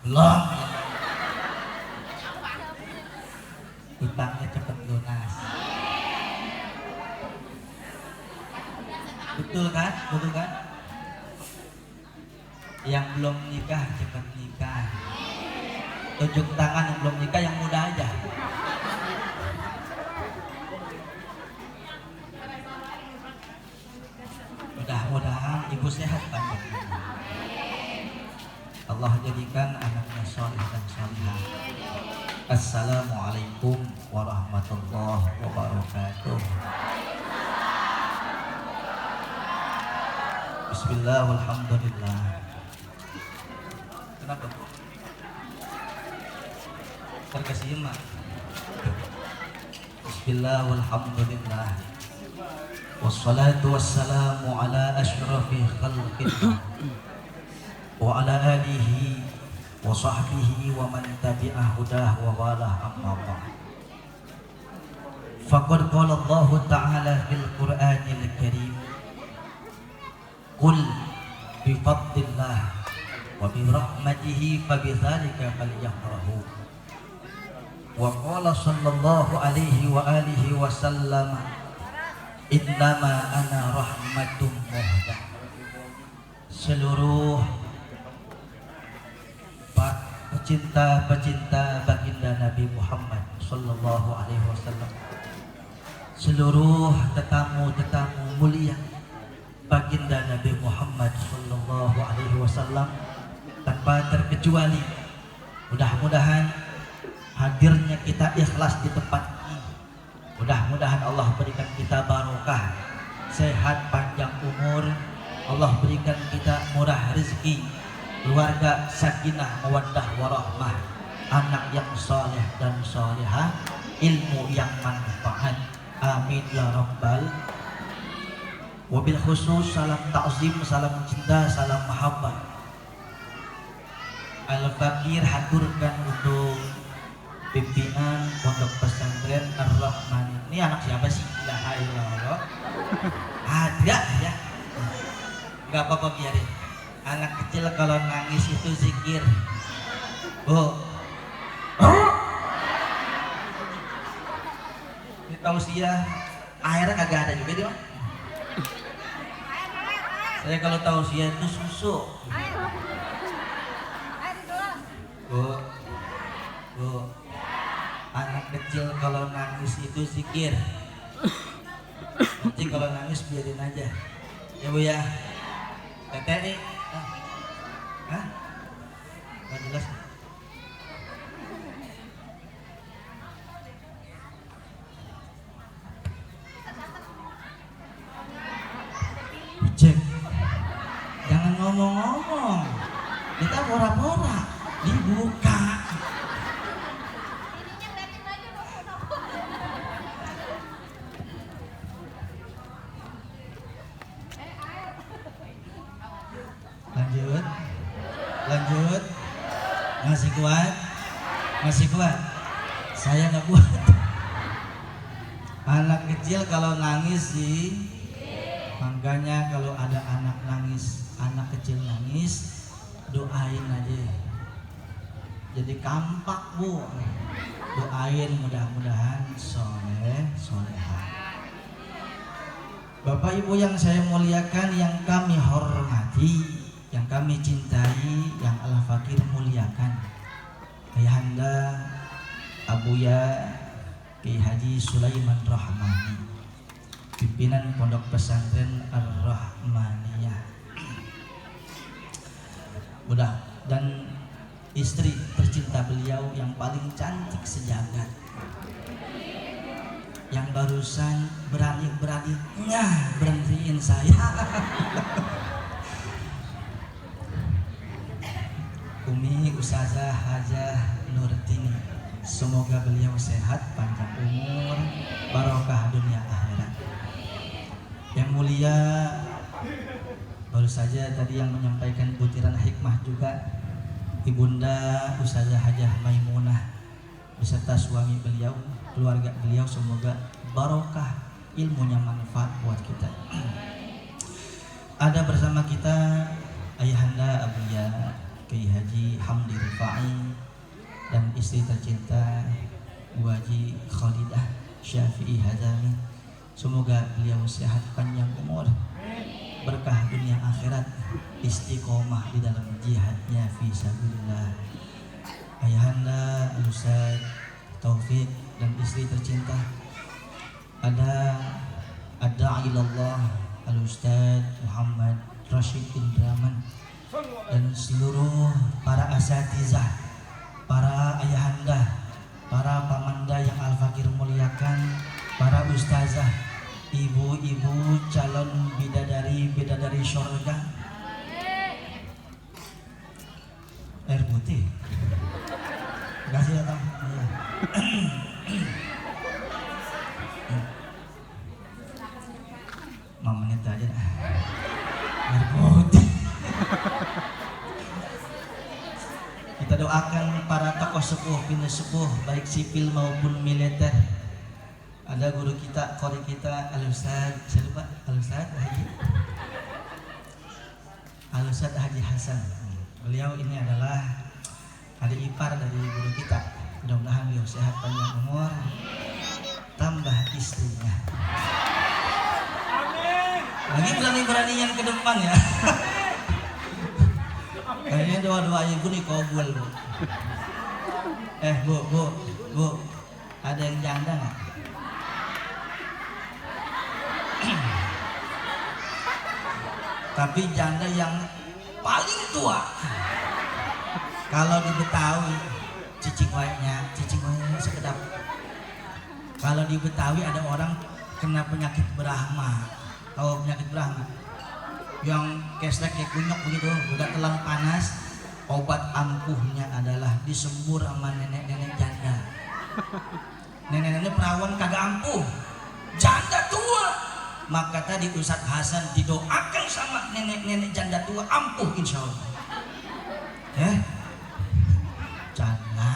Belum. Utangnya cepet lunas. Betul kan? Betul kan? Yang belum nikah cepet nikah. Tunjuk tangan yang belum nikah, yang muda aja. Mudah-mudahan ibu sehat panjang umur. Allah jadikan anaknya soleh dan solehah. Assalamualaikum warahmatullahi wabarakatuh. Bismillah walhamdulillah. Kenapa? Terkesima. Bismillah walhamdulillah. Wassalatu wassalamu ala asyrafil khalqillah wa ala alihi wa sahbihi wa man tabi'ah hudah wa walah amma ba'd. Faqad qala Allah ta'ala fil Qur'anil Karim, qul bi fadlillah wa bi rahmatihi fa bidzalika falyafrahu. Wa qala sallallahu alaihi wa alihi wa sallam, innama ana rahmatum muhdah. Seluruh pecinta baginda Nabi Muhammad sallallahu alaihi wasallam, seluruh tetamu mulia baginda Nabi Muhammad sallallahu alaihi wasallam tanpa terkecuali, mudah-mudahan hadirnya kita ikhlas di tempat ini. Mudah-mudahan Allah berikan kita barokah, sehat, panjang umur. Allah berikan kita murah rezeki, keluarga sakinah, mawaddah, warahmah, anak yang saleh dan salehah, ilmu yang manfaat. Amin ya rabbal. Wabil khusus salam ta'zim, salam cinta, salam mahabbah. Al-Fakir haturkan untuk pimpinan Pondok Pesantren Ar-Rahman. Ini anak siapa sih? La ilaha illallah. Ada ya. Enggak apa-apa, biarin. Anak kecil kalau nangis itu zikir. Bu. Ini tausiah airnya kagak ada juga dia. Saya kalau tausiah itu susu. Bu. Bu. Anak kecil kalau nangis itu zikir. Nanti kalau nangis biarin aja. Ya Bu ya. Teteh nih. Hah? Gak jelas. Cek. Jangan ngomong-ngomong. Kita pora-pora. Dibuka. Lanjut, masih kuat, saya nggak kuat. Anak kecil kalau nangis sih, makanya kalau ada anak kecil nangis, doain aja, jadi kampak Bu, doain mudah-mudahan solehah. Bapak Ibu yang saya muliakan, yang kami hormati, yang kami cintai, yang Al-Fakir muliakan, Ayahanda Abuya Kiai Haji Sulaiman Rahmani, pimpinan Pondok Pesantren Ar-Rahmaniyah. Mudah dan istri tercinta beliau yang paling cantik sejagat, yang barusan beraninya berhentiin saya. Umi Ustazah Hajah Nurtini, semoga beliau sehat, panjang umur, barokah dunia akhirat. Yang mulia, baru saja tadi yang menyampaikan butiran hikmah juga Ibunda Ustazah Hajah Maimunah beserta suami beliau, keluarga beliau, semoga barokah, ilmunya manfaat buat kita. Ada bersama kita Ayahanda Abuya Kiai Haji Hamdi Rifai dan istri tercinta Bu Haji Khalidah Syafi'i Hazami. Semoga beliau sehat panjang umur, berkah dunia akhirat, istiqomah di dalam jihadnya fi sabilillah. Ayahanda Al-Ustaz Taufik dan istri tercinta, ada ilallah Al-Ustaz Muhammad Rashid Indraman, dan seluruh para asatizah, para ayahanda, para pamanda yang Al-Fakir muliakan, para ustazah, ibu-ibu calon bidadari syurga. Air putih. Terima kasih ya Tam. 5 menit aja dah. Air putih. Kita doakan para tokoh sepuh, bina sepuh, baik sipil maupun militer. Ada guru kita, qori kita, Al-Ustaz, saya lupa, Al-Ustaz Haji Hasan. Beliau ini adalah adik ipar dari guru kita. Mudah-mudahan beliau sehat panjang umur, tambah istrinya. Lagi berani-berani yang ke depan ya. Kayaknya doa-doa ibu nih kabul. Bu, ada yang janda nggak? Tapi janda yang paling tua. Kalau di Betawi, cicing wayanya sekedap. Kalau di Betawi ada orang kena penyakit Brahma. Tahu penyakit Brahma? Yang keslek kayak kunyok begitu, udah telan panas, obat ampuhnya adalah disembur sama nenek-nenek janda. Nenek-nenek perawan kagak ampuh, janda tua. Maka tadi Ustadz Hasan didoakan sama nenek-nenek janda tua ampuh insya Allah. Janda.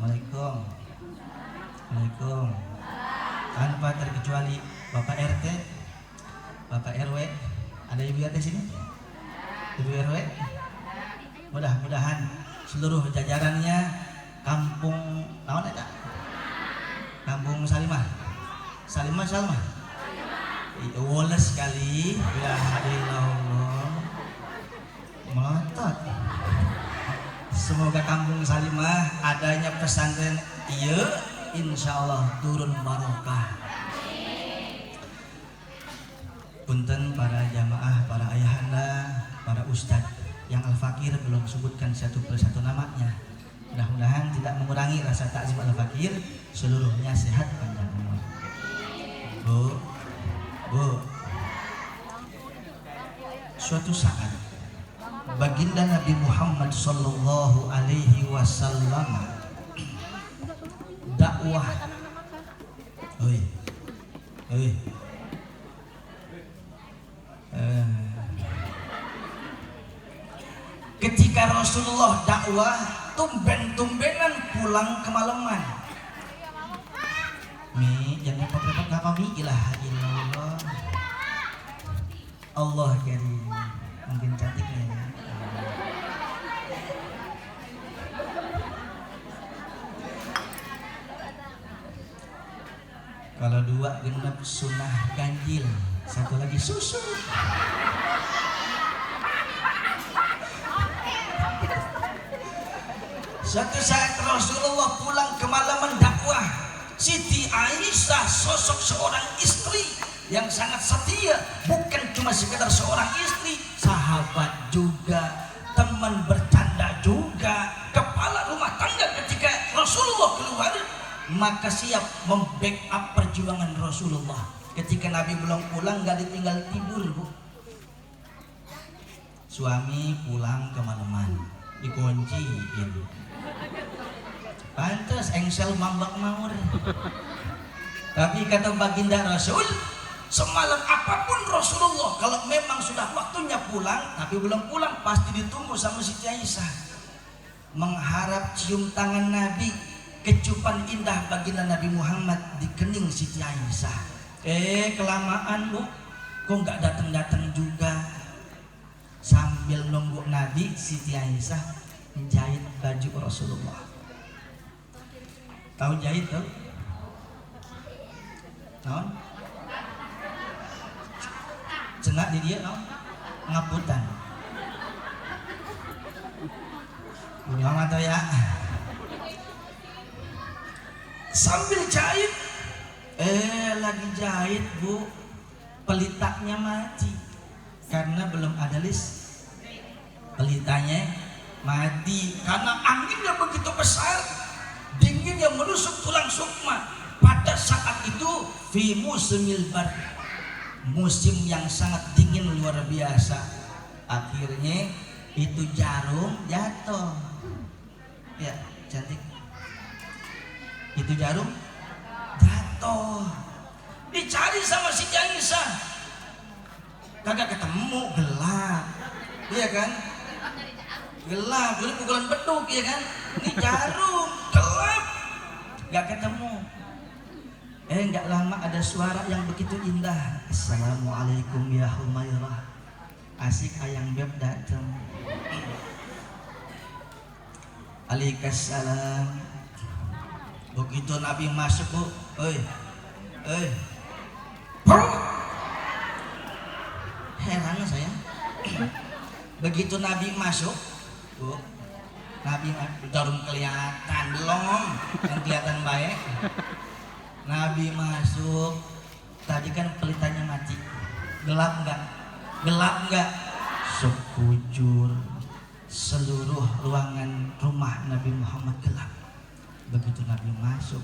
Waalaikumsalam. Tanpa terkecuali Bapak RT, Bapak RW. Ada ibu RT sini? Ibu RW? Mudah-mudahan seluruh jajarannya kampung naon eta? Kampung Salimah. Woles sekali. Ya Allah. Melotot. Semoga kampung Salimah adanya pesantren ieu insyaallah turun barokah. Punten para jamaah, para ayahanda, para ustadz yang Al-Fakir belum sebutkan satu persatu namanya. Mudah-mudahan tidak mengurangi rasa takzim Al-Fakir, seluruhnya sehat panjang umur. Bu, suatu saat baginda Nabi Muhammad sallallahu alaihi wasallam dakwah. Ketika Rasulullah dakwah, tumben-tumbenan pulang kemalaman. Jangan repot-repot gak kami, ilaha illallah. Allah karim, mungkin cantiknya ya. Kalau 2 genep sunnah ganjil, 1 lagi susu. Suatu saat Rasulullah pulang kemalaman dakwah, Siti Aisyah sosok seorang istri yang sangat setia, bukan cuma sekedar seorang istri, sahabat juga, teman bercanda juga, kepala rumah tangga. Ketika Rasulullah keluar, maka siap membackup perjuangan Rasulullah. Ketika Nabi belum pulang, gak ditinggal tidur, Bu. Suami pulang kemalaman, dikunciin. Pantes engsel mambak maur. Tapi kata baginda Rasul, semalam apapun Rasulullah, kalau memang sudah waktunya pulang tapi belum pulang, pasti ditunggu sama Siti Aisyah, mengharap cium tangan Nabi, kecupan indah baginda Nabi Muhammad di kening Siti Aisyah. Kelamaan, Bu, kok nggak datang-datang juga? Sambil nunggu Nabi, Siti Aisyah menjahit baju Rasulullah. Tahu jahit tuh? Naon? Cengat di dia naon? Ngaputan. Ulang atau ya? Sambil jahit, lagi jahit bu, pelitanya mati karena belum ada pelitanya mati karena anginnya begitu besar, dingin yang menusuk tulang sukma. Pada saat itu fi musimil bar, musim yang sangat dingin luar biasa. Akhirnya itu jarum jatuh, ya cantik. Itu jarum jatuh, dicari sama si Aisyah, kagak ketemu, gelap, iya kan? Gelap, jadi pukulan beduk, iya kan? Ini jarum gelap, gak ketemu. Gak lama ada suara yang begitu indah. Assalamualaikum ya Humairah. Asik ayang beb datang. Alaikassalam. Begitu Nabi masuk bu, heran saya. Begitu Nabi masuk, bu, Nabi jarum kelihatan belum, yang kelihatan baik. Nabi masuk, tadi kan pelitanya mati, gelap enggak? Gelap enggak? Sekujur seluruh ruangan rumah Nabi Muhammad gelap. Begitu Nabi masuk,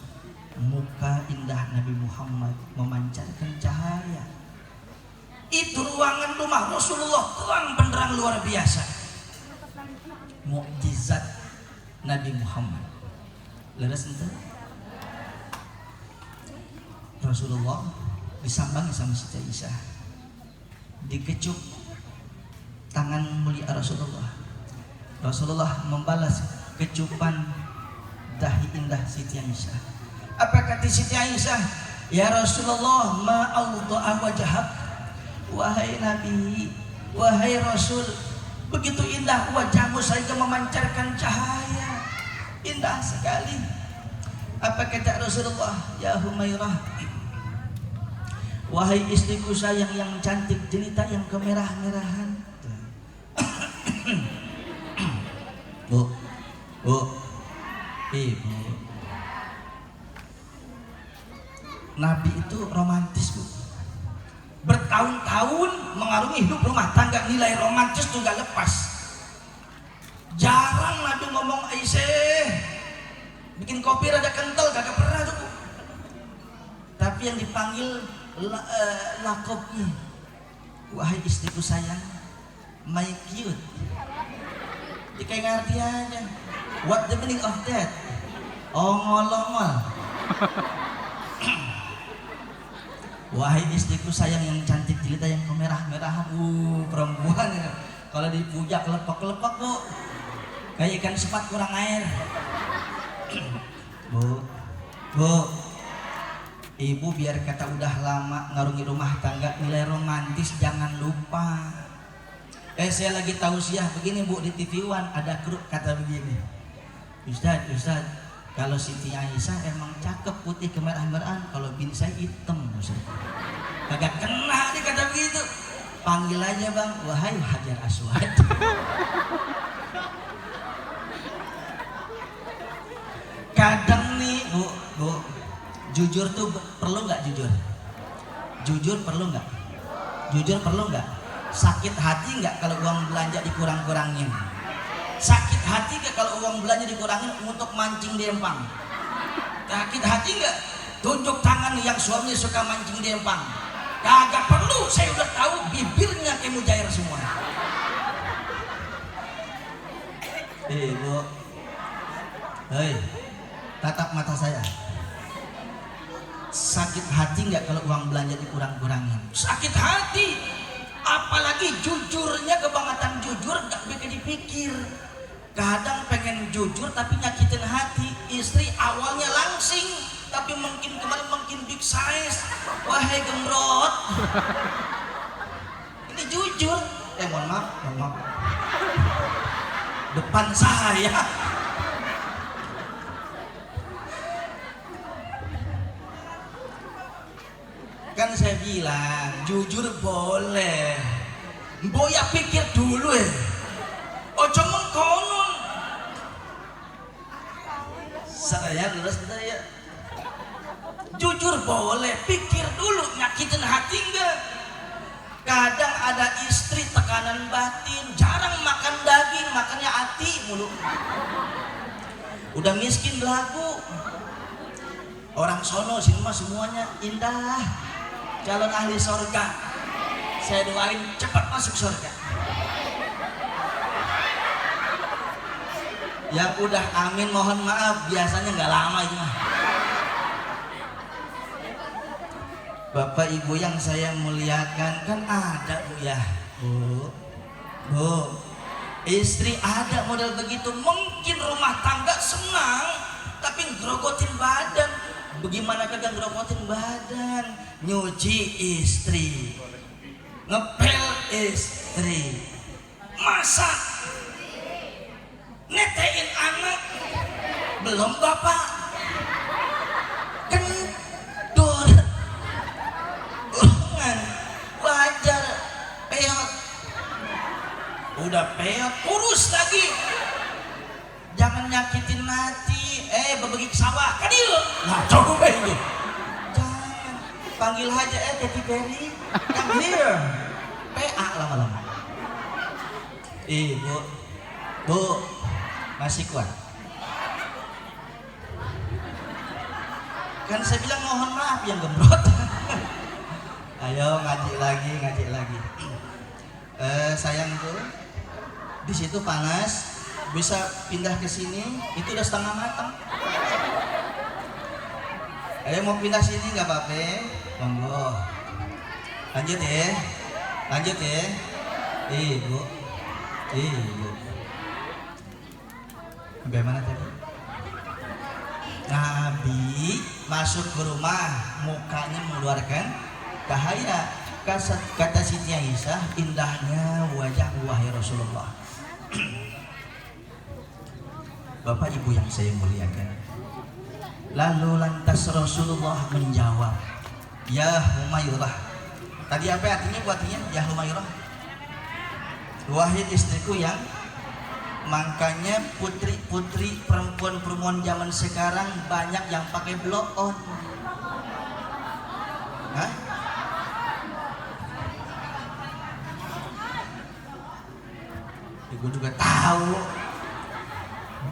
muka indah Nabi Muhammad memancarkan cahaya. Itu ruangan rumah Rasulullah terang benderang luar biasa. Mukjizat Nabi Muhammad. Leres ente? Rasulullah disambangi sama Siti Aisyah, dikecup tangan mulia Rasulullah. Rasulullah membalas kecupan dahi indah Siti Aisyah. Apa kata Siti Aisyah? Ya Rasulullah, ma'awda'a wajhak. Wahai Nabi, wahai Rasul, begitu indah wajahmu sehingga memancarkan cahaya, indah sekali. Apa kata Rasulullah? Ya Humairah, wahai istriku sayang yang cantik jelita yang kemerah-merahan. Bu, ibu, Nabi itu romantis bu. Bertahun-tahun mengarungi hidup rumah tangga, nilai romantis tuh gak lepas. Jarang Nabi ngomong Aisyah bikin kopi rada kental, gak pernah tuh bu. Tapi yang dipanggil lakopnya, wahai istriku sayang, my cute. Kayak ngerti aja. What the meaning of that? Ongol-ongol. Wahai istriku sayang yang cantik jelita yang kemerah-merahan. Perempuan ya. Kalau dipuja kelepok-kelepok bu, kayak ikan sepat kurang air. Bu, ibu biar kata udah lama ngarungi rumah tangga, nilai romantis jangan lupa. Saya lagi tausiah begini bu, di TV One ada kru kata begini, Ustad, kalau Siti Aisyah emang cakep putih kemerah-merahan, kalau bin saya hitam Ustad. Kagak kena dia kata begitu. Panggil aja bang, wahai Hajar Aswad. Kadang nih bu, jujur tuh perlu nggak jujur? Jujur perlu nggak? Jujur perlu nggak? Sakit hati nggak kalau uang belanja dikurang-kurangin? Sakit hati nggak kalau uang belanja dikurangin untuk mancing di empang? Sakit hati nggak tunjuk tangan yang suaminya suka mancing di empang? Kagak perlu, saya udah tahu bibirnya kayak mujair semua. Bu, hei, tatap mata saya. Sakit hati nggak kalau uang belanja dikurang-kurangin? Sakit hati. Apalagi jujurnya, kebangetan jujur gak bisa dipikir. Kadang pengen jujur tapi nyakitin hati. Istri awalnya langsing tapi mungkin kemarin mungkin big size. Wahai gemrot, ini jujur. mohon maaf. Depan saya. Kan saya bilang, jujur boleh. Boya pikir dulu ojo mengkonon. Saya lulus saya. Jujur boleh, pikir dulu nyakitin hati enggak. Kadang ada istri tekanan batin, jarang makan daging, makannya hati mulu. Udah miskin belagu. Orang sono sini mah semuanya indah. Calon ahli surga. Saya doain cepat masuk surga. Yang udah amin mohon maaf, biasanya nggak lama itu mah. Bapak Ibu yang saya muliakan, kan ada Bu ya. Bu, istri ada model begitu. Mungkin rumah tangga senang, tapi ngerogotin badan. Bagaimana kagak ngerogotin badan? Nyuci istri, ngepel istri, masak, netein anak, belum bapak kendor, wajar, peot, udah peot, kurus lagi, jangan nyakitin hati, berbagi sawah, kadil, nah coba ini, jangan, panggil aja Katy Perry, come here, PA lama-lama, Bu, masih kuat. Kan saya bilang mohon maaf yang gembrot. Ayo ngaji lagi. Sayang tuh, di situ panas, bisa pindah ke sini, itu udah setengah matang. Ayo mau pindah sini nggak apa-apa, monggo. Lanjut ya. Ibu. Bagaimana tadi? Nabi masuk ke rumah, mukanya mengeluarkan cahaya. Kata Siti Aisyah, indahnya wajah wahai Rasulullah. Bapak Ibu yang saya muliakan, lalu lantas Rasulullah menjawab, ya Humairah. Tadi apa artinya? Artinya ya Humairah, wahai istriku yang. Makanya putri-putri perempuan zaman sekarang banyak yang pakai blow on. Hah? Gue juga tahu.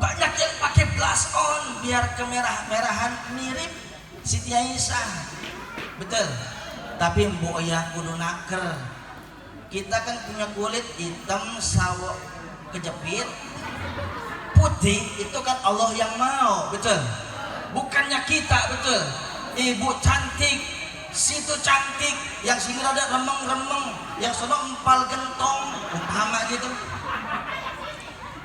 Banyak yang pakai blush on biar kemerah-merahan mirip Siti Aisyah. Betul. Tapi mbok ya kudu naker. Kita kan punya kulit hitam sawo kejepit, putih itu kan Allah yang mau, betul? Bukannya kita, betul? Ibu cantik, situ cantik, yang sini ada remeng-remeng, yang sono empal gentong, umpama gitu.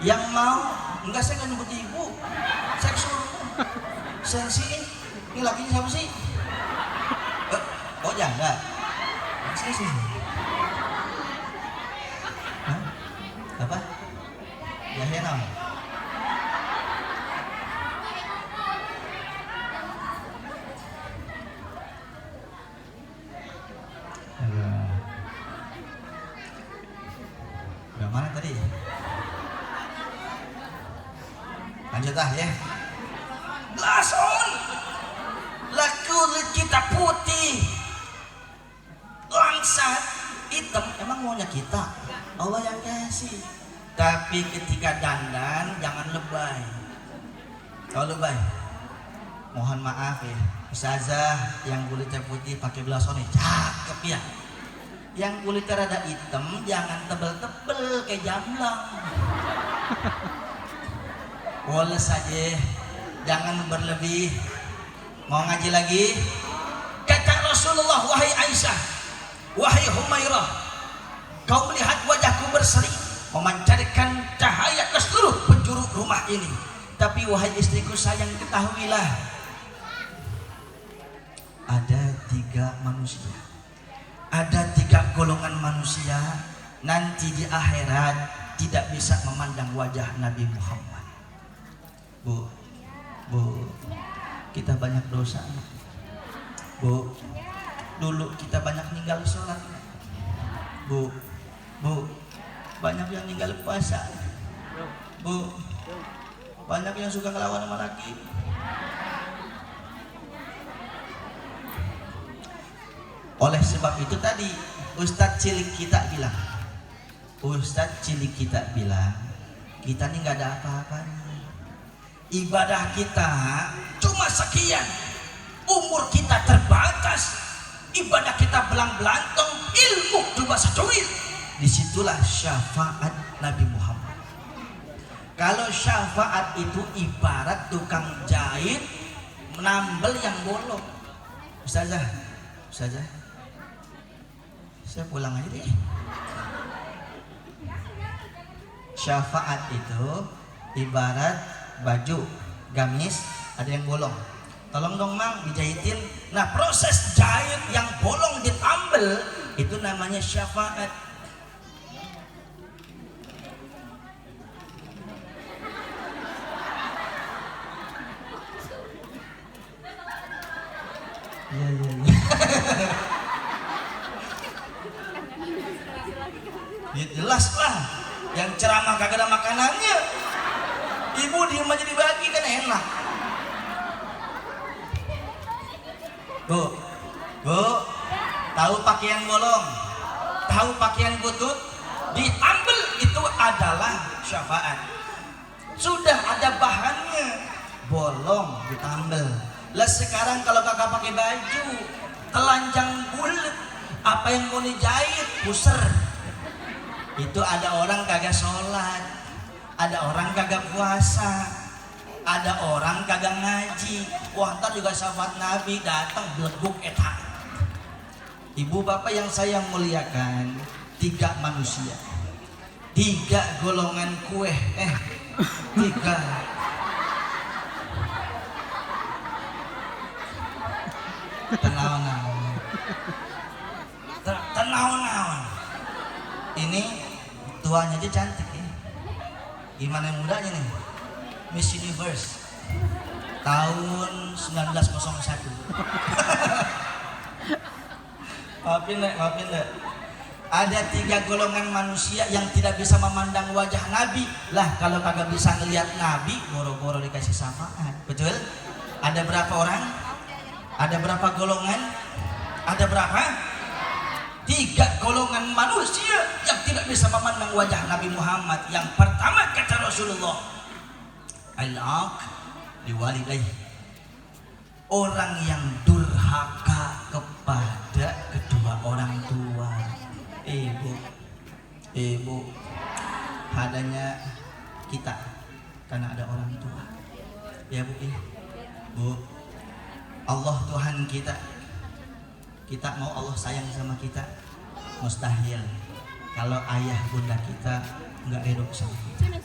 Yang mau, enggak saya kan nyebut ibu, saya suruh sensi ini lakinya siapa sih? Oh jangan, sini. Hah? Apa? Ya henam. Udah mana tadi? Lanjut ya. Blush on. Kulit kita putih, langsat, hitam. Emang maunya kita? Allah yang kasih. Tapi ketika dandan jangan lebay. Kalau lebay, mohon maaf ya, Ustazah yang kulitnya putih pakai blush on cakep ya. Yang kulitnya rada hitam jangan tebel-tebel kayak jamblang. Woles aja, jangan berlebih. Mau ngaji lagi? Kata Rasulullah, wahai Aisyah, wahai Humairah, kau melihat wajahku berseri, memancarkan cahaya ke seluruh penjuru rumah ini. Tapi wahai istriku sayang, ketahuilah ada 3 manusia, ada 3 golongan manusia nanti di akhirat tidak bisa memandang wajah Nabi Muhammad. Bu, kita banyak dosa. Bu, dulu kita banyak ninggal sholat. Bu, banyak yang ninggal puasa. Bu, banyak yang suka ngelawan sama laki. Oleh sebab itu tadi Ustadz cilik kita bilang, kita nih nggak ada apa-apanya. Ibadah kita cuma sekian, umur kita terbatas, ibadah kita belang-belantong, ilmu cuma secuil. Disitulah syafaat Nabi Muhammad. Kalau syafaat itu ibarat tukang jahit menambal yang bolong. Ustazah, saya pulang aja deh. Syafaat itu ibarat baju gamis ada yang bolong. Tolong dong Mang dijahitin. Nah, proses jahit yang bolong ditambal itu namanya syafaat. Ya jelas lah, yang ceramah kagak ada makanannya. Ibu diem aja dibagi kan enak. Bu, tahu pakaian bolong, tahu pakaian butut, diambil itu adalah syafaat. Sudah ada bahannya, bolong ditambal. Lah sekarang kalau kakak pakai baju telanjang bulat, apa yang mau dijahit puser. Itu ada orang kagak sholat, ada orang kagak puasa, ada orang kagak ngaji. Wah, ntar juga sahabat Nabi datang beleguk etak. Ibu bapak yang saya muliakan, 3 manusia, 3 golongan kue, 3. Tenawan. Ini tuanya aja cantik ya. Gimana yang mudanya nih? Miss Universe tahun 1901. Maafin deh. Ada 3 golongan manusia yang tidak bisa memandang wajah Nabi. Lah kalau kagak bisa ngelihat Nabi, boro-boro dikasih syafaat. Betul? Ada berapa orang? Ada berapa golongan? Ada berapa? 3 golongan manusia yang tidak bisa memandang wajah Nabi Muhammad. Yang pertama kata Rasulullah, al-aq liwalidayhi, orang yang durhaka kepada kedua orang tua. Ibu adanya kita karena ada orang tua ya Bu. Allah Tuhan kita mau Allah sayang sama kita mustahil kalau ayah bunda kita nggak ridho sama kita.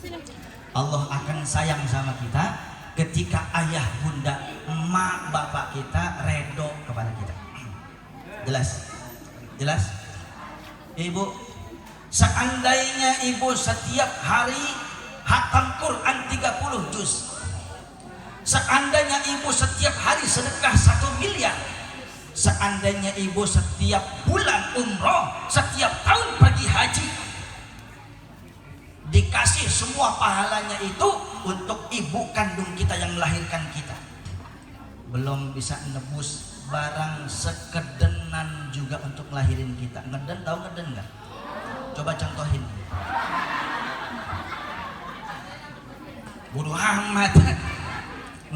Allah akan sayang sama kita ketika ayah bunda emak bapak kita ridho kepada kita. Jelas Ibu, seandainya ibu setiap hari hatam Quran 30 juz, seandainya ibu setiap hari sedekah 1 miliar, seandainya ibu setiap bulan umroh, setiap tahun pergi haji, dikasih semua pahalanya itu untuk ibu kandung kita yang melahirkan kita, belum bisa nebus barang sekedenan juga untuk ngelahirin kita. Ngeden, tahu ngeden nggak? Coba contohin. Bodoh amat.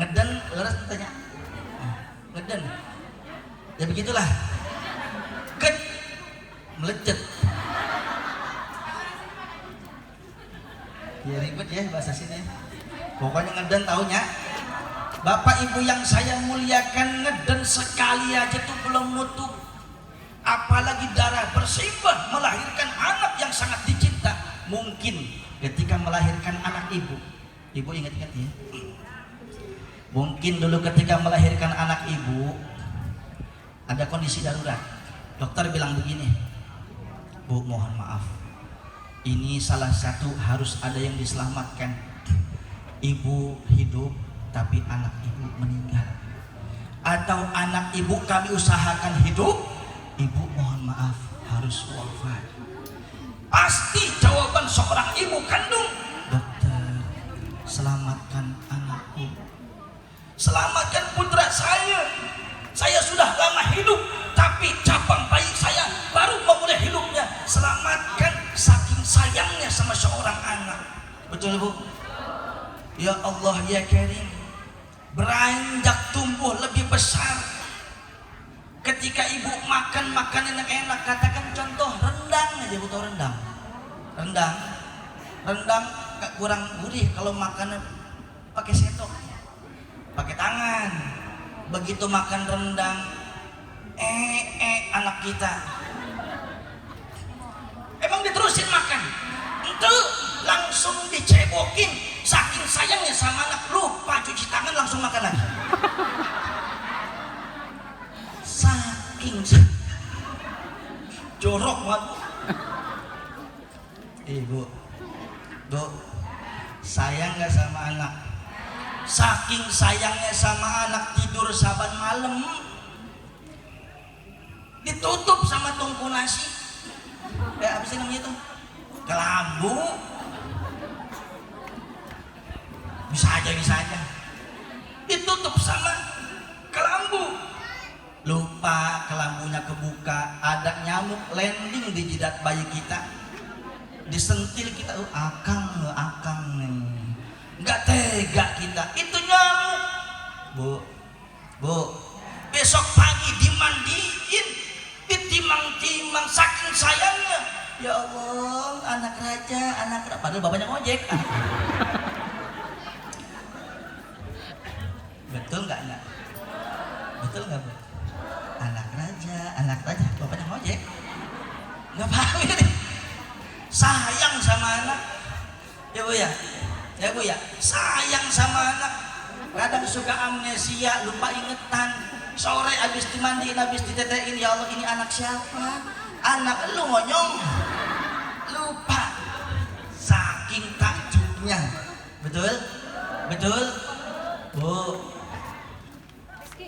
Ngeden, leres tanya. Ngeden. Ya begitulah. Ged, melecet. Ya ribet ya bahasa sini. Pokoknya ngeden taunya. Bapak ibu yang saya muliakan, ngeden sekali aja tuh belum nutup, apalagi darah bersimbah melahirkan anak yang sangat dicinta. Mungkin ketika melahirkan anak ibu ingat-ingat ya, mungkin dulu ketika melahirkan anak ibu ada kondisi darurat, dokter bilang begini, Bu mohon maaf Ini salah satu harus ada yang diselamatkan. Ibu hidup tapi anak ibu meninggal, atau anak ibu kami usahakan hidup, ibu mohon maaf harus wafat. Pasti jawaban seorang ibu kandung, dokter selamatkan anakku, selamatkan putra saya sudah lama hidup tapi cabang bayi saya baru memulai hidupnya, selamatkan. Saking sayangnya sama seorang anak. Betul Bu? Ya Allah ya Karim, beranjak tumbuh lebih besar, ketika ibu makan makanan yang enak, katakan contoh rendang aja, Bu, tahu rendang gak kurang gurih kalau makan pakai sendok, pakai tangan. Begitu makan rendang anak kita emang diterusin makan itu langsung dicebokin, saking sayangnya sama anak, lupa cuci tangan langsung makan lagi. Saking jorok banget. Ibu sayang nggak sama anak? Saking sayangnya sama anak, tidur saban malam ditutup sama tungku nasi, apa sih namanya itu, kelambu. Bisa aja ditutup sama kelambu, lupa kelambunya kebuka, ada nyamuk landing di jidat bayi kita, disentil kita, akang nggak tega kita, itu nyamuk. Bu, besok pagi dimandiin, ditimang-timang, saking sayangnya. Ya Allah, anak raja, padahal bapaknya ngojek. Betul nggak? Betul nggak Bu? Anak raja, bapaknya ngojek. Nggak paham ini. Sayang sama anak, ya Bu ya, sayang sama anak. Kadang suka amnesia, lupa ingetan. Sore habis dimandiin, habis ditetein, ya Allah ini anak siapa? Anak lu ngonyong, lupa. Saking takjubnya, betul? Bu,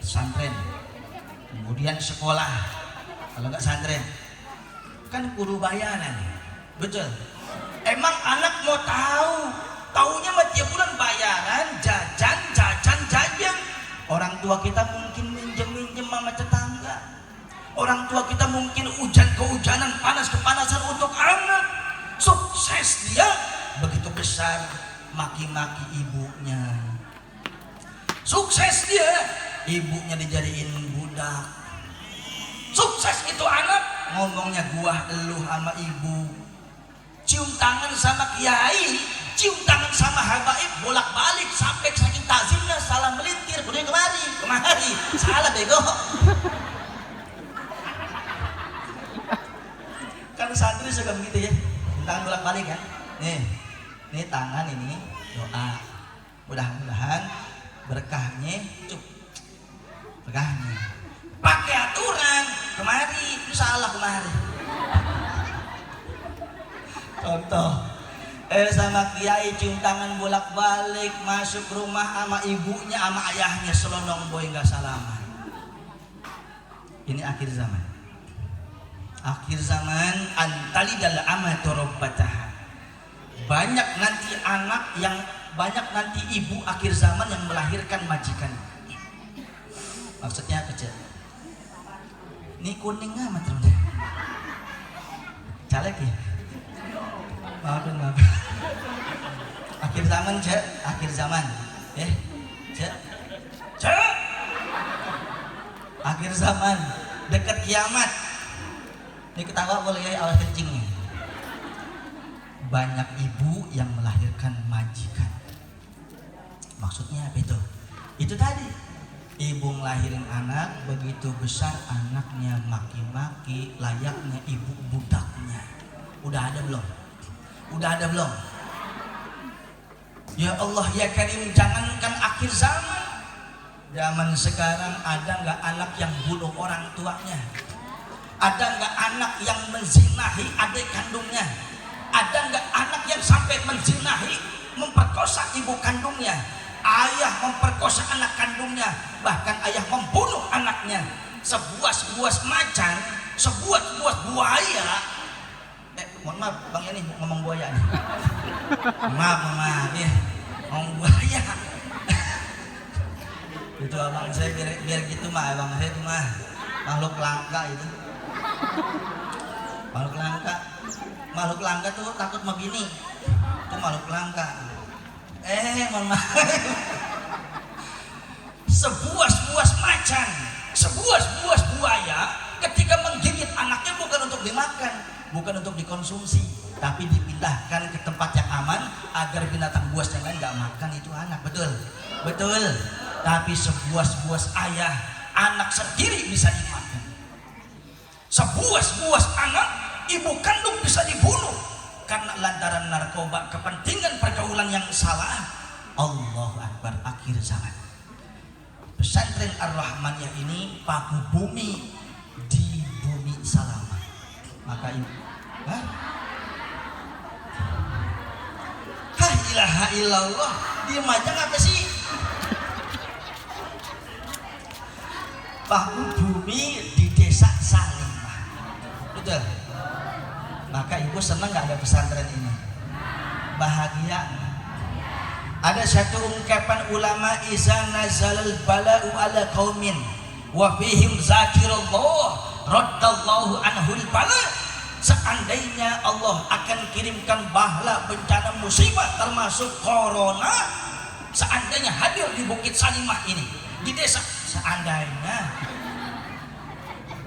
santren, kemudian sekolah. Kalau nggak santren, kan guru bayaran, betul? Emang anak mau taunya mah tiap bulan bayaran, jajan. Orang tua kita mungkin minjem sama tetangga. Orang tua kita mungkin hujan kehujanan, panas kepanasan untuk anak. Sukses dia begitu besar, maki-maki ibunya. Sukses dia, ibunya dijadiin budak. Sukses itu anak, ngomongnya gua eluh sama ibu. Cium tangan sama kiai, cium tangan sama habaib, bolak-balik sampai saking takzimnya salah melintir, kemudian kemari, salah bego. Kan santri suka begitu ya, tangan bolak-balik kan. Nih tangan ini doa, mudah-mudahan berkahnya berkahnya. Pakai aturan, kemari, salah kemari. Contoh, sama kiai cium tangan bolak-balik, masuk rumah sama ibunya sama ayahnya selonong boy nggak salaman. Ini akhir zaman. Akhir zaman, antali dalam amatu rabbataha. Banyak nanti ibu akhir zaman yang melahirkan majikan. Maksudnya apa, Cek? Ini kuning amat teman. Caleg ya? Maaf. Akhir zaman, Cek. Akhir zaman. Cek. Akhir zaman. Dekat kiamat. Ini ketawa boleh ya, awas kencingnya. Banyak ibu yang melahirkan majikan. Maksudnya apa itu? Itu tadi. Ibu ngelahirin anak, begitu besar anaknya maki-maki, layaknya ibu budaknya. Udah ada belum? Ya Allah ya Karim, jangankan akhir zaman sekarang ada nggak anak yang bunuh orang tuanya? Ada nggak anak yang menzinahi adik kandungnya? Ada nggak anak yang sampai menzinahi, memperkosa ibu kandungnya? Ayah memperkosa anak kandungnya, bahkan ayah membunuh anaknya. Sebuas-buas macan, sebuas-buas buaya. Mohon maaf Bang Yani ngomong buaya nih. Maaf ya, ngomong buaya. Itu abang saya biar gitu mah, abang saya itu mah makhluk langka itu. Makhluk langka tuh takut sama bini. Itu makhluk langka. Mohon maaf. Sebuas-buas macan, sebuas-buas buaya ketika menggigit anaknya bukan untuk dimakan, bukan untuk dikonsumsi, tapi dipindahkan ke tempat yang aman agar binatang buas yang lain nggak makan itu anak. Betul. Tapi sebuas-buas ayah, anak sendiri bisa dimakan. Sebuas-buas anak, ibu kandung bisa dibunuh karena lantaran narkoba, kepentingan pergaulan yang salah. Allahu Akbar, akhir zaman. Pesantren Ar-Rahmaniyah ini paku bumi di bumi Salaman. Maka ini ilaha illallah, diem aja ngapa sih? Paku bumi di desa Salimah. Betul. Maka ibu senang gak ada pesantren ini? Bahagia. Ada satu ungkapan ulama, iza nazalal bala'u ala qaumin wa fihim zakirullah raddallahu anhul bala. Seandainya Allah akan kirimkan bahla, bencana, musibah termasuk corona, seandainya hadir di Bukit Salimah ini, di desa, seandainya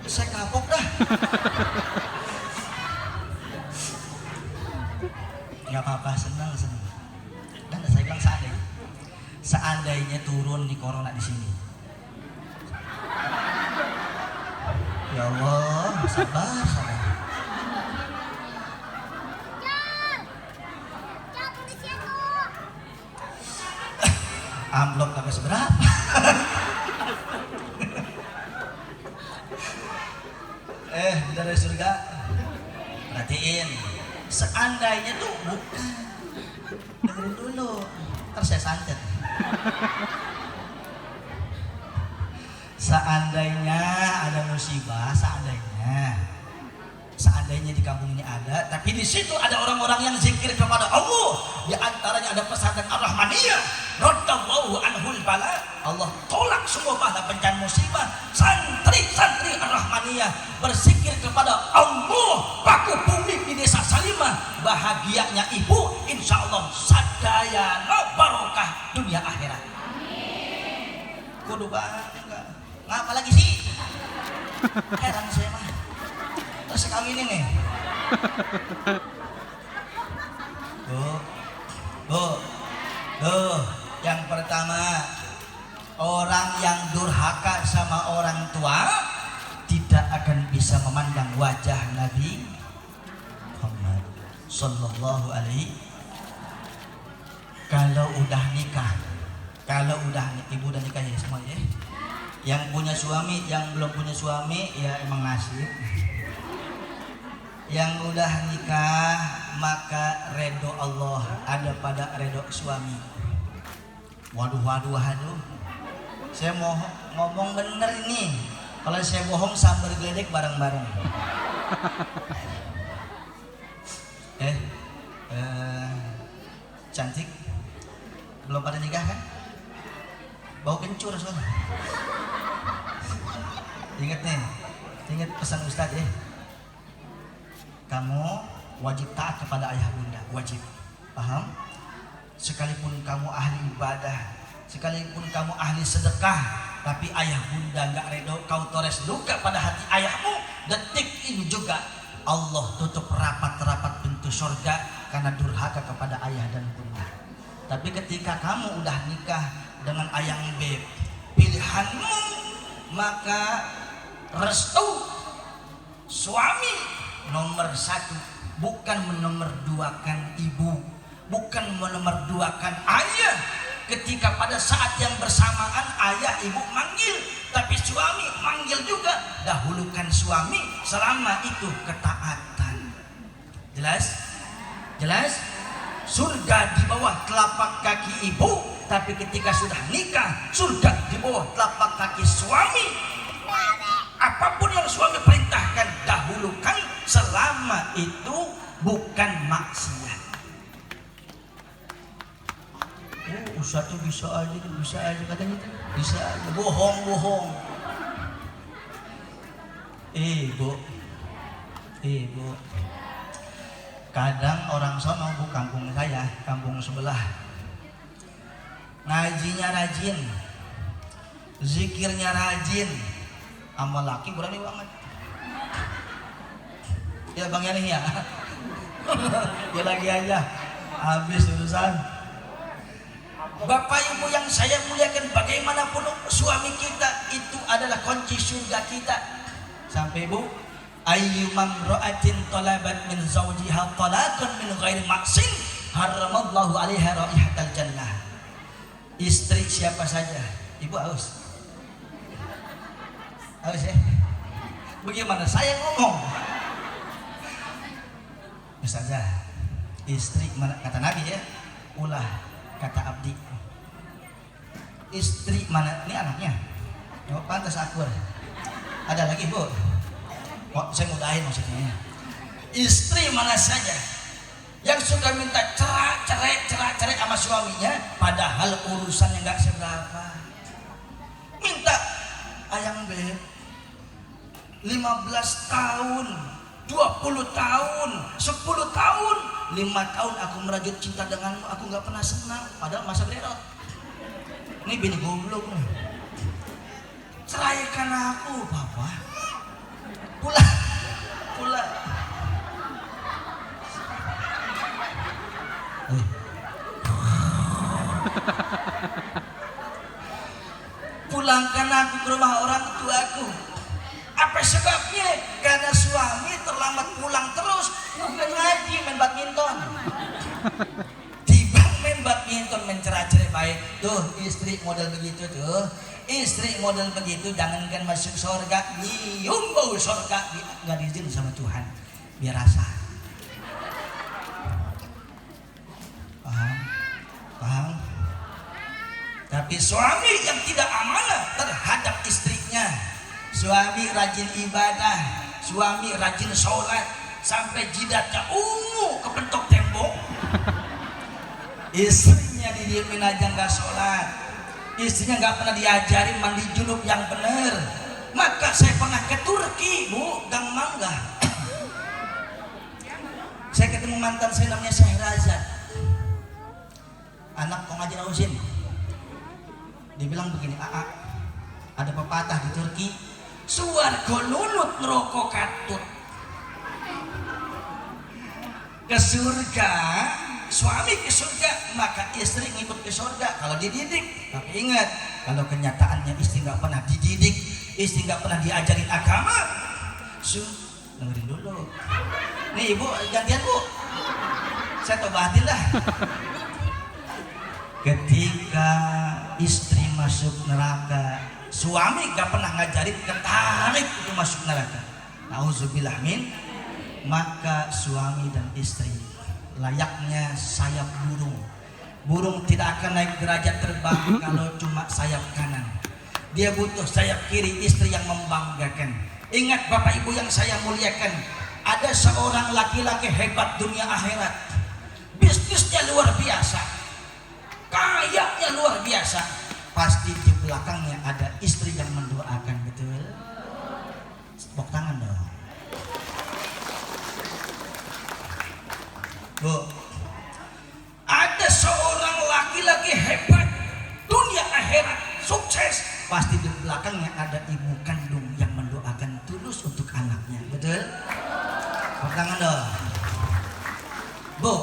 saya kapok dah. Gak apa-apa, senang. Dan saya bilang seandainya turun di corona di sini. Ya Allah, sabar. Amplop kagak seberapa. Dari surga. Perhatiin, seandainya tuh bukan. Dengerin dulu, ntar saya santet. Seandainya ada musibah, seandainya di kampung ini ada, tapi di situ ada orang-orang yang zikir kepada Allah. Di antaranya ada pesantren Ar-Rahmaniyah, raddallahu anhul bala. Allah tolak semua bala bencana musibah. Santri-santri Ar-Rahmaniyah berzikir kepada Allah, paku bumi di desa Salimah. Bahagianya ibu, insya Allah sadayana barokah dunia akhirat. Kudu bangga. Ngapa lagi sih? Heran saya mah. Terus kami ini nih. Yang pertama, orang yang durhaka sama orang tua tidak akan bisa memandang wajah Nabi Muhammad sallallahu alaihi. Kalau udah nikah, ibu udah nikah ya semua ya. Yang punya suami, yang belum punya suami ya emang nasib. Yang udah nikah maka redho Allah ada pada redho suami. Waduh. Saya mau ngomong bener ini. Kalau saya bohong sambar geledek bareng-bareng. Cantik. Belum pada nikah kan? Bau kencur soalnya. Ingat pesan Ustadz ya. Kamu wajib taat kepada ayah bunda, wajib. Paham? Sekalipun kamu ahli ibadah, sekalipun kamu ahli sedekah, tapi ayah bunda nggak redo, kau tores luka pada hati ayahmu, detik ini juga Allah tutup rapat-rapat pintu surga karena durhaka kepada ayah dan bunda. Tapi ketika kamu udah nikah dengan ayang beb, pilihanmu, maka restu suami nomor satu, bukan menomorduakan ibu, bukan menomorduakan ayah. Ketika pada saat yang bersamaan ayah ibu manggil, tapi suami manggil juga, dahulukan suami selama itu ketaatan. Jelas? Jelas? Surga di bawah telapak kaki ibu, tapi ketika sudah nikah, surga di bawah telapak kaki suami. Apapun yang suami perintahkan, dahulukan selama itu bukan maksiat. Oh, Ustaz tuh bisa aja katanya itu. Bisa aja, bohong. Ibu. Kadang orang sono, bu, kampung saya, kampung sebelah, ngajinya rajin, zikirnya rajin, sama laki berani banget. Ya Bang Yani ya. Ya lagi aja, habis urusan. Bapak Ibu yang saya muliakan, bagaimanapun suami kita itu adalah kunci surga kita. Sampai Bu, ayyumam ra'atin talabat min zawjiha talaqan min ghairi maksin haramallahu 'alaiha raihatal jannah. Istri siapa saja, Ibu haus ya? Bagaimana saya ngomong? Ustazah, istri mana kata Nabi ya? Ulah kata abdi. Istri mana? Ini anaknya. Oh, pantas akur. Ada lagi Bu? Oh, saya mudahin maksudnya. Istri mana saja yang suka minta cerai sama suaminya, padahal urusannya nggak seberapa. Minta ayang beb 15 tahun, 20 tahun, 10 tahun, 5 tahun aku merajut cinta denganmu, aku nggak pernah senang, padahal masa bererot. Ini bini goblok nih. Ceraikan aku, Papa. Pulang. Pulangkan aku ke rumah orang tuaku. Apa sebabnya? Karena suami terlambat pulang terus, bukan ngaji, main badminton. Tiba main badminton, mencerai-cerai baik. Tuh istri model begitu tuh. Istri model begitu jangankan masuk surga, nyium bau surga, nggak diizin sama Tuhan. Biar rasa. Paham? Tapi suami yang tidak amanah terhadap istrinya, suami rajin ibadah, suami rajin sholat, sampai jidatnya ungu kepentok tembok, istrinya didiemin aja nggak sholat, istrinya nggak pernah diajarin mandi junub yang benar. Maka saya pernah ke Turki, Bu, Gang Mangga. Saya ketemu mantan saya namanya Syahrazad, anak kong Haji Nausin. Dia bilang begini, ada pepatah di Turki, suwargo nunut neraka katut. Ke surga, suami ke surga, maka istri ngikut ke surga kalau dididik. Tapi ingat, kalau kenyataannya istri nggak pernah dididik, istri nggak pernah diajarin agama, dengerin dulu. Nih Ibu, gantian Bu, saya tobatin dah. Ketika istri masuk neraka, suami gak pernah ngajarin ketarik itu masuk neraka. Nauzubillah min. Maka suami dan istri layaknya sayap burung. Burung tidak akan naik derajat terbang kalau cuma sayap kanan. Dia butuh sayap kiri, istri yang membanggakan. Ingat Bapak Ibu yang saya muliakan, ada seorang laki-laki hebat dunia akhirat, bisnisnya luar biasa, kayaknya luar biasa. Pasti di belakangnya ada istri yang mendoakan, betul? Tepuk tangan dong. Bu, ada seorang laki-laki hebat dunia akhirat, sukses, pasti di belakangnya ada ibu kandung yang mendoakan tulus untuk anaknya, betul? Tepuk tangan dong. Bu,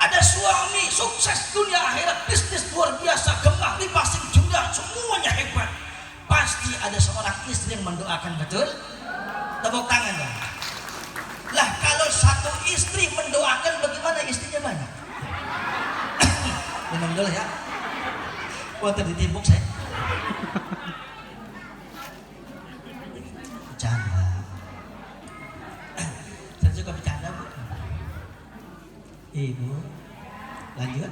ada suami sukses dunia akhirat, bisnis luar biasa, gemah limpasin jumlah, semuanya hebat. Pasti ada seorang istri yang mendoakan, betul? Tepuk tangan dong. Lah kalau satu istri mendoakan, bagaimana istrinya banyak? Minum dulu ya. Wah, tadi ditimbuk saya. Bercanda. Saya juga bercanda, Bu. Ibu. Lanjut.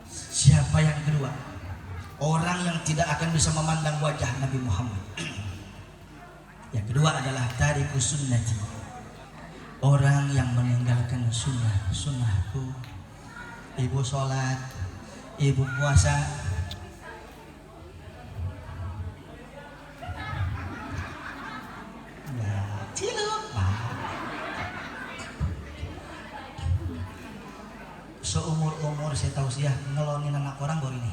Siapa yang kedua? Orang yang tidak akan bisa memandang wajah Nabi Muhammad. Yang kedua adalah tarikus sunnati. Orang yang meninggalkan sunnahku. Ibu sholat, ibu puasa. Nah, ciluk. Seumur-umur saya tahu sih ya ngelonin anak orang baru ini.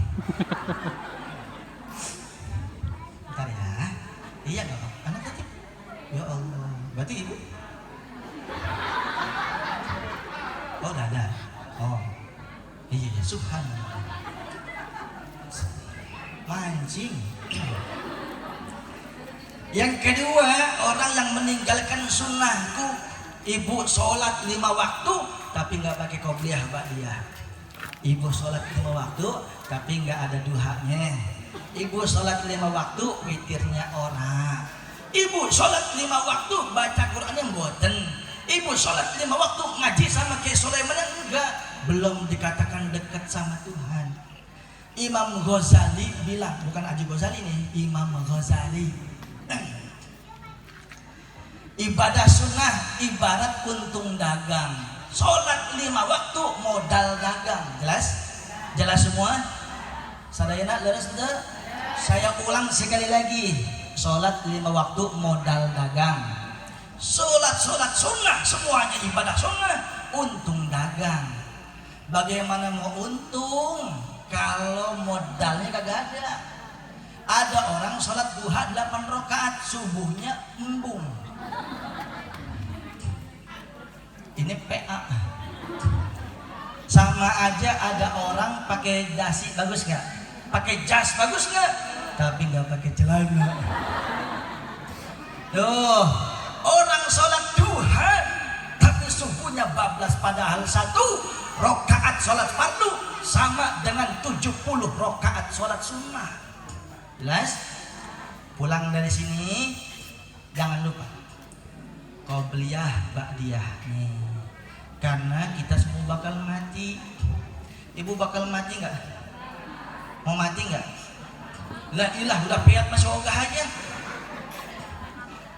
Bentar ya. Iya nggak Pak? Anak tadi. Ya Allah. Berarti ibu? Oh udah ada. Oh iya ya subhanallah. Mancing. Yang kedua, orang yang meninggalkan sunnahku. Ibu sholat 5 waktu tapi nggak pakai qobliyah ba'diyah. Ibu sholat 5 waktu tapi nggak ada duhanya. Ibu sholat 5 waktu witirnya orang. Ibu sholat 5 waktu baca Qurannya mboten. Ibu sholat 5 waktu ngaji sama Kiai Sulaiman enggak. Belum dikatakan dekat sama Tuhan. Imam Ghazali bilang, bukan Haji Ghazali nih, Imam Ghazali. Ibadah sunnah ibarat untung dagang. Sholat 5 waktu modal dagang. Jelas? Jelas semua? Sadayana leres ente? Saya ulang sekali lagi. Sholat 5 waktu modal dagang. Sholat sunnah semuanya ibadah sunnah untung dagang. Bagaimana mau untung kalau modalnya kagak ada? Ada orang sholat duha 8 rakaat subuhnya embung. Ini PA. Sama aja ada orang pakai dasi bagus nggak? Pakai jas bagus nggak? Tapi nggak pakai celana. Tuh, orang sholat duha tapi subuhnya bablas padahal 1 rakaat sholat fardu sama dengan 70 rakaat sholat sunnah. Jelas? Pulang dari sini jangan lupa qobliyah ba'diyah nih. Karena kita semua bakal mati. Ibu bakal mati nggak? Mau mati nggak? La ilah udah piat masih ogah aja.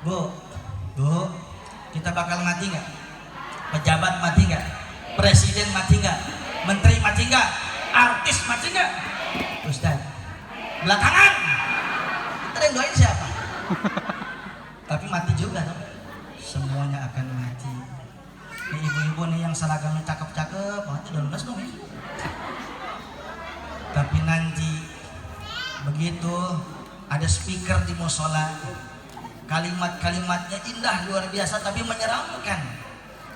Bu, kita bakal mati nggak? Pejabat mati nggak? Presiden mati nggak? Menteri mati nggak? Artis mati nggak? Ustaz, belakangan. Kita yang doain siapa? Tapi mati juga dong. Semuanya akan mati. Ini ibu-ibu nih yang seragamnya cakep-cakep, itu udah lunas dong ya. Tapi nanti begitu ada speaker di musola, kalimat-kalimatnya indah luar biasa tapi menyeramkan.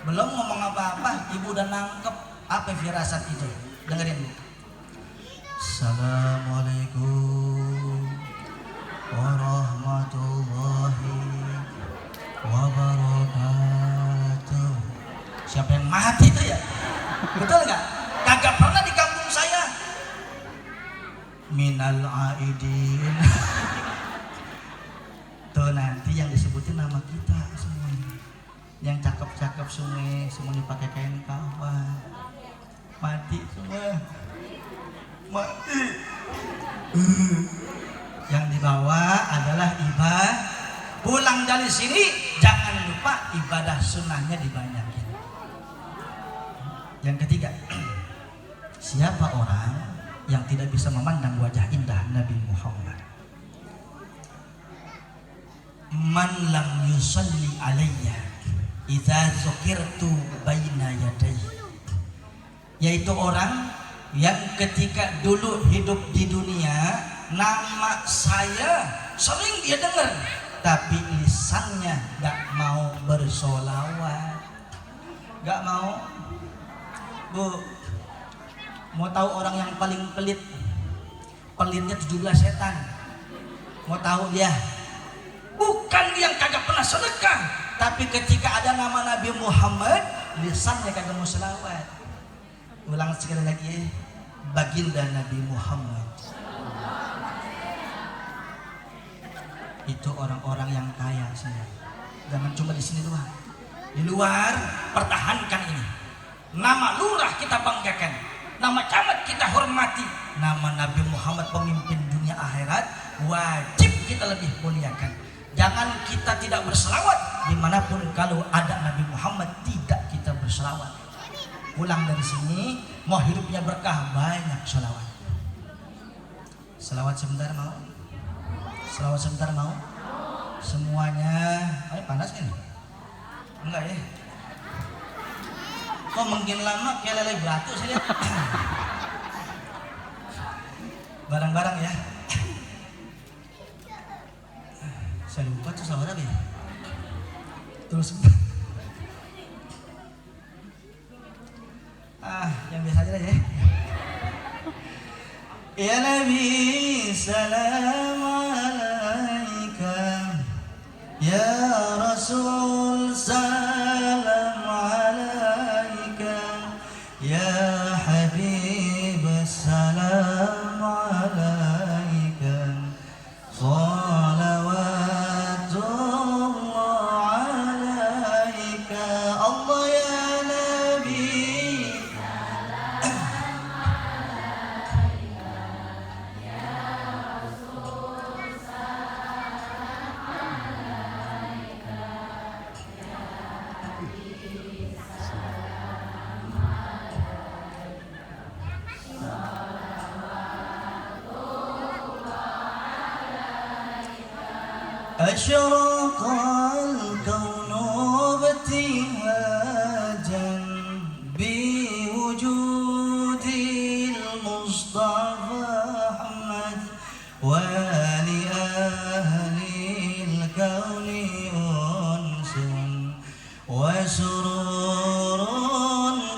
Belum ngomong apa-apa, ibu udah nangkep apa firasat itu. Dengerin dulu. Assalamualaikum warahmatullahi wabarakatuh. Siapa yang mati itu ya? Betul nggak? Kagak pernah di kampung saya. Minal aidin. Tuh nanti yang disebutin nama kita semuanya. Yang cakep-cakep semuanya pakai kain kawan. Mati semua. Mati. Yang dibawa adalah ibadah. Pulang dari sini jangan lupa ibadah sunnahnya dibanyakin. Yang ketiga, siapa orang yang tidak bisa memandang wajah indah Nabi Muhammad? Man lam yusalli alayya idza dzukirtu baina yadayhi. Yaitu orang yang ketika dulu hidup di dunia nama saya sering dia dengar, tapi lisannya gak mau bersolawat. Gak mau. Bu, mau tahu orang yang paling pelit? Pelitnya 17 setan. Mau tahu dia? Bukan yang kagak pernah sedekah, tapi ketika ada nama Nabi Muhammad, lisannya kagak mau selawat. Ulang sekali lagi, baginda Nabi Muhammad. Itu orang-orang yang kaya semua. Jangan cuma di sini doang. Di luar pertahankan ini. nama lurah kita banggakan, nama camat kita hormati, nama Nabi Muhammad pemimpin dunia akhirat wajib kita lebih muliakan. Jangan kita tidak berselawat dimanapun, kalau ada Nabi Muhammad tidak kita berselawat. Pulang dari sini mau hidupnya berkah, banyak selawat. Selawat sebentar mau? Selawat sebentar mau? Semuanya, panas kan? Enggak ya? Kok mungkin lama kayak lele batu saya lihat. Barang-barang ya. Saya lupa tuh selawat apa ya? Terus yang biasa aja ya. Ya Nabi salam alaika, ya Rasul salam alaika, ya Habib salam alaika, salawatullah alaika, Allah ya Nabi. أشرق الكون ابتهاجا بوجود المصطفى أحمد، ولأهل الكون أنس وسرور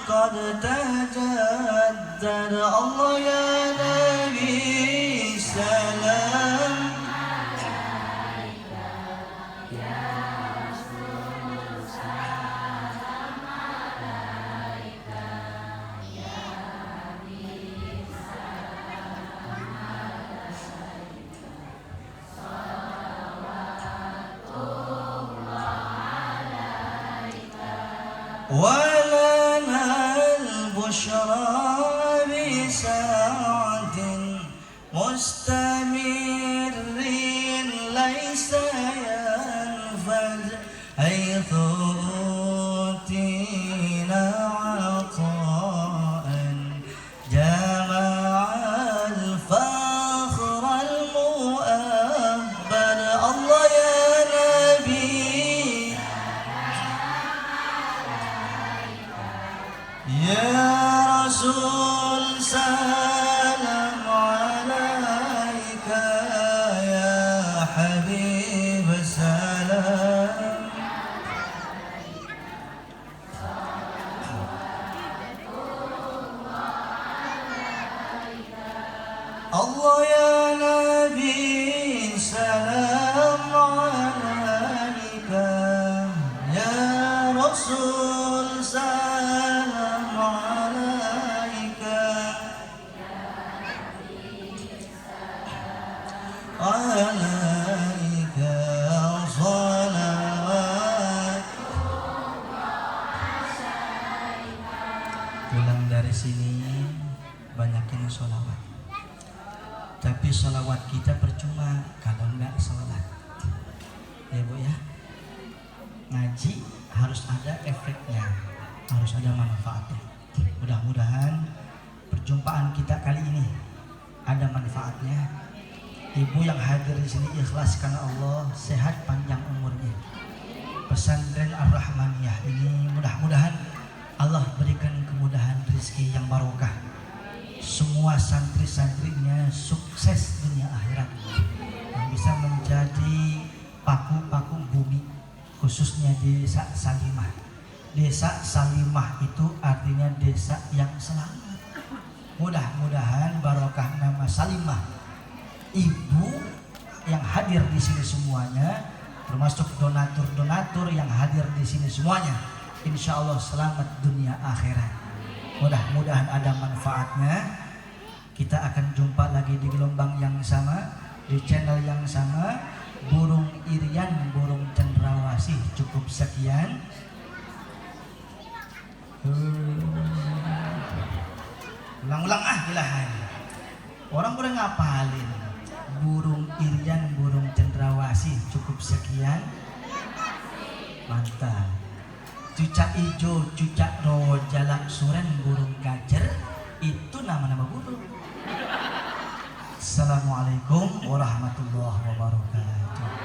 قد تجدد. الله يا نبي سلام ولنا البشرى بسعد مستمر ليس ينفد، حيث أوتينا عطاء جمع الفخر المؤبد. الله يا نبي يا رسول سلام عليك، يا حبيب سلام. الله يا نبي سلام عليك، يا رسول سلام عليك، عليك صلوات. Pulang dari sini banyakin sholawat. Tapi sholawat kita percuma kalau nggak sholat. Ya Bu ya. Ngaji harus ada efeknya, harus ada manfaatnya. Mudah-mudahan perjumpaan kita kali ini ada manfaatnya. Ibu yang hadir di sini ikhlas karena Allah, sehat panjang umurnya. Pesantren Ar-Rahmaniyah ini mudah-mudahan Allah berikan kemudahan rezeki yang barokah. Semua santri-santrinya sukses dunia akhirat, yang bisa menjadi paku-paku bumi, khususnya desa Salimah. Desa Salimah itu artinya desa yang selamat. Mudah-mudahan barokah nama Salimah. Ibu yang hadir di sini semuanya, termasuk donatur-donatur yang hadir di sini semuanya, insya Allah selamat dunia akhirat. Mudah-mudahan ada manfaatnya. Kita akan jumpa lagi di gelombang yang sama, di channel yang sama. Burung Irian, burung cendrawasih. Cukup sekian. Ulang-ulang ah ilahan. Orang boleh ngapalin. Burung irian, burung cendrawasih. Cukup sekian. Mantap. Cucak ijo, cucak ro, jalak suren, burung gajer. Itu nama-nama burung. Assalamualaikum warahmatullahi wabarakatuh.